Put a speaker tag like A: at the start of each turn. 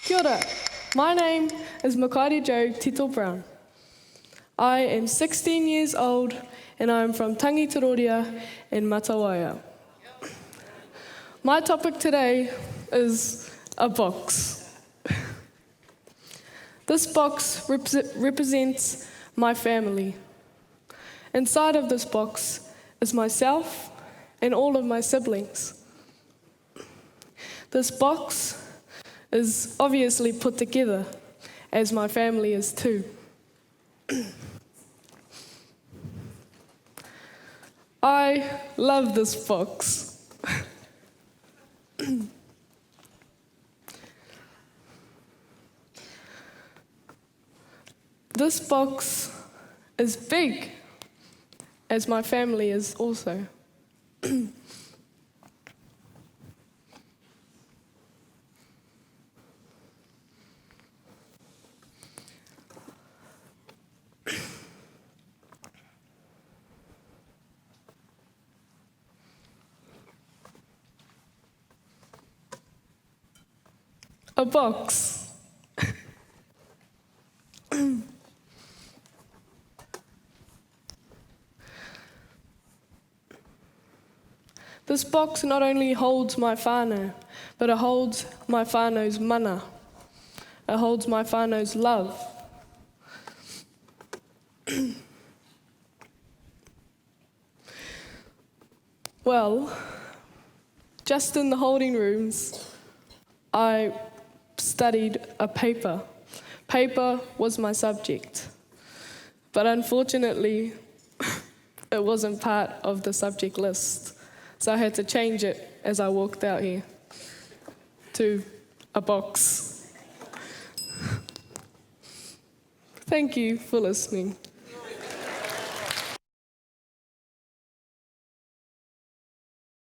A: Kia ora. My name is Mikaere Tito Brown. I am 16 years old and I am from Tangitiroria in Matawaia. My topic today is a box. This box represents my family. Inside of this box is myself and all of my siblings. This box is obviously put together, as my family is too. I love this box. This box is big, as my family is also. A box. This box not only holds my whānau, but it holds my whānau's mana. It holds my whānau's love. Well, just in the holding rooms, I studied a paper. Paper was my subject, but unfortunately, it wasn't part of the subject list, so I had to change it as I walked out here to a box. Thank you for listening.